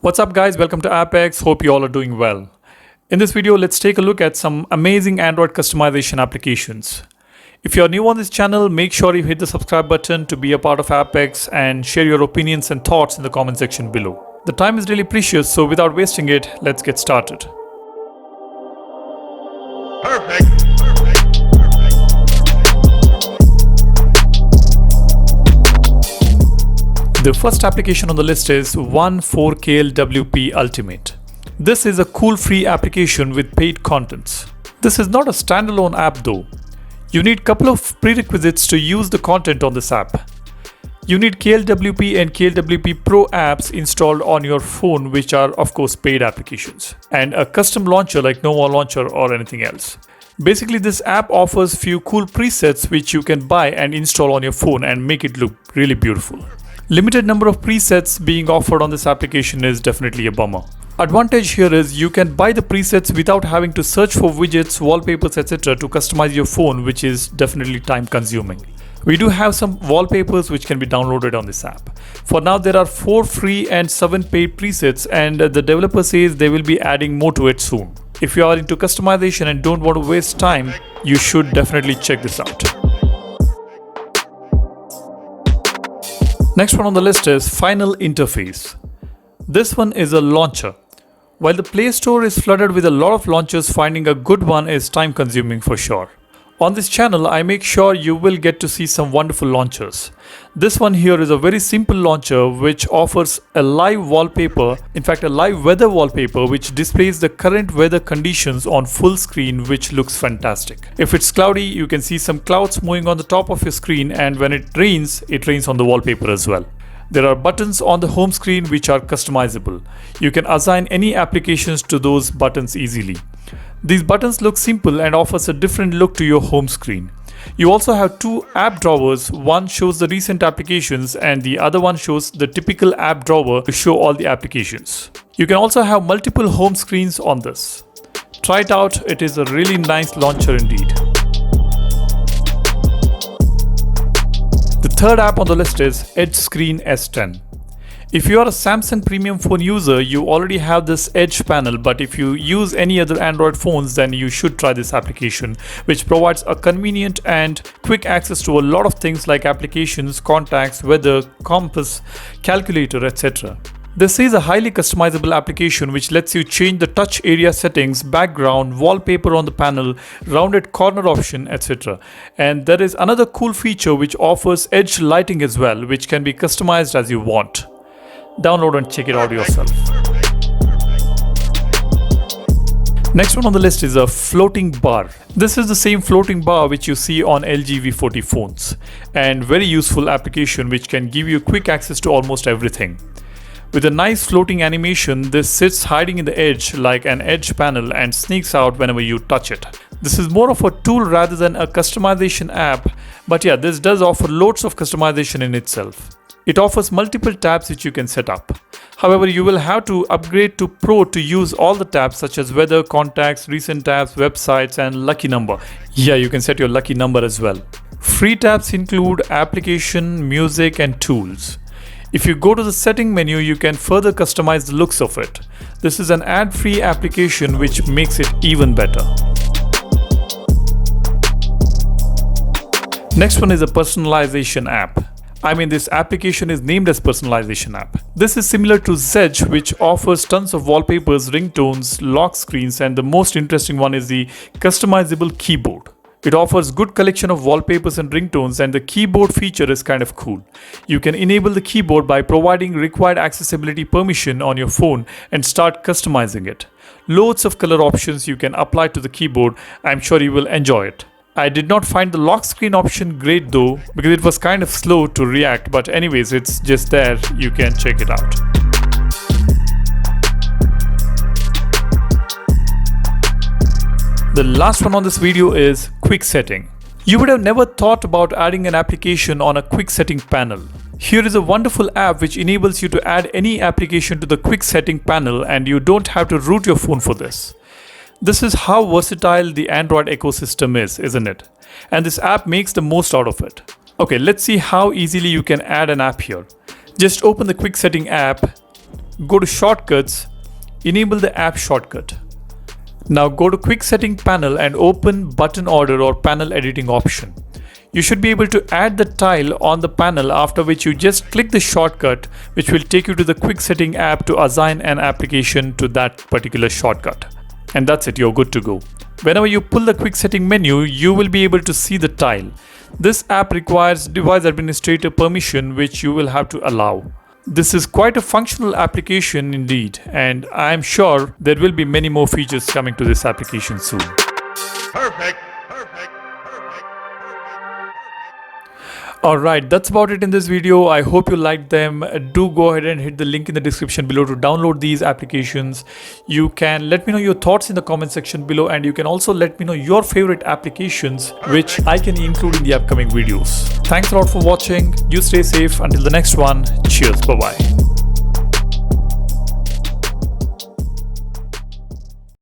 What's up guys, welcome to Apex, hope you all are doing well. In this video, let's take a look at some amazing Android customization applications. If you're new on this channel, make sure you hit the subscribe button to be a part of Apex and share your opinions and thoughts in the comment section below. The time is really precious, so without wasting it, let's get started. Perfect. The first application on the list is One4KLWP Ultimate. This is a cool free application with paid contents. This is not a standalone app though. You need a couple of prerequisites to use the content on this app. You need KLWP and KLWP Pro apps installed on your phone, which are of course paid applications, and a custom launcher like Nova Launcher or anything else. Basically, this app offers few cool presets which you can buy and install on your phone and make it look really beautiful. Limited number of presets being offered on this application is definitely a bummer. Advantage here is you can buy the presets without having to search for widgets, wallpapers, etc. to customize your phone, which is definitely time consuming. We do have some wallpapers which can be downloaded on this app. For now, there are 4 free and 7 paid presets, and the developer says they will be adding more to it soon. If you are into customization and don't want to waste time, you should definitely check this out. Next one on the list is Final Interface. This one is a launcher. While the Play Store is flooded with a lot of launchers, finding a good one is time consuming for sure. On this channel, I make sure you will get to see some wonderful launchers. This one here is a very simple launcher which offers a live wallpaper, in fact a live weather wallpaper which displays the current weather conditions on full screen, which looks fantastic. If it's cloudy, you can see some clouds moving on the top of your screen, and when it rains on the wallpaper as well. There are buttons on the home screen which are customizable. You can assign any applications to those buttons easily. These buttons look simple and offers a different look to your home screen. You also have 2 app drawers. One shows the recent applications and the other one shows the typical app drawer to show all the applications. You can also have multiple home screens on this. Try it out, it is a really nice launcher indeed. The third app on the list is Edge Screen S10. If you are a Samsung premium phone user, you already have this Edge panel, but if you use any other Android phones, then you should try this application, which provides a convenient and quick access to a lot of things like applications, contacts, weather, compass, calculator, etc. This is a highly customizable application which lets you change the touch area settings, background, wallpaper on the panel, rounded corner option, etc. And there is another cool feature which offers edge lighting as well, which can be customized as you want. Download and check it out yourself. Next one on the list is a floating bar. This is the same floating bar which you see on LG V40 phones, and very useful application which can give you quick access to almost everything. With a nice floating animation, this sits hiding in the edge like an edge panel and sneaks out whenever you touch it. This is more of a tool rather than a customization app, but yeah, this does offer loads of customization in itself. It offers multiple tabs which you can set up. However, you will have to upgrade to Pro to use all the tabs such as weather, contacts, recent tabs, websites, and lucky number. Yeah, you can set your lucky number as well. Free tabs include application, music, and tools. If you go to the setting menu, you can further customize the looks of it. This is an ad-free application which makes it even better. Next one is a personalization app. This application is named as personalization app. This is similar to Zedge, which offers tons of wallpapers, ringtones, lock screens, and the most interesting one is the customizable keyboard. It offers good collection of wallpapers and ringtones, and the keyboard feature is kind of cool. You can enable the keyboard by providing required accessibility permission on your phone and start customizing it. Loads of color options you can apply to the keyboard. I'm sure you will enjoy it. I did not find the lock screen option great though, because it was kind of slow to react, but anyways, it's just there, you can check it out. The last one on this video is Quick Setting. You would have never thought about adding an application on a quick setting panel. Here is a wonderful app which enables you to add any application to the quick setting panel, and you don't have to root your phone for this. This is how versatile the Android ecosystem is, isn't it? And this app makes the most out of it. Okay, let's see how easily you can add an app here. Just open the Quick Setting app go to Shortcuts, enable the app shortcut. Now go to Quick Setting panel and open Button Order or Panel Editing option. You should be able to add the tile on the panel, after which you just click the shortcut, which will take you to the Quick Setting app to assign an application to that particular shortcut. And that's it, you're good to go. Whenever you pull the Quick Setting menu, you will be able to see the tile. This app requires device administrator permission, which you will have to allow. This is quite a functional application indeed, and I'm sure there will be many more features coming to this application soon. Perfect. Alright, that's about it in this video. I hope you liked them. Do go ahead and hit the link in the description below to download these applications. You can let me know your thoughts in the comment section below, and you can also let me know your favorite applications which I can include in the upcoming videos. Thanks a lot for watching. You stay safe. Until the next one. Cheers. Bye-bye.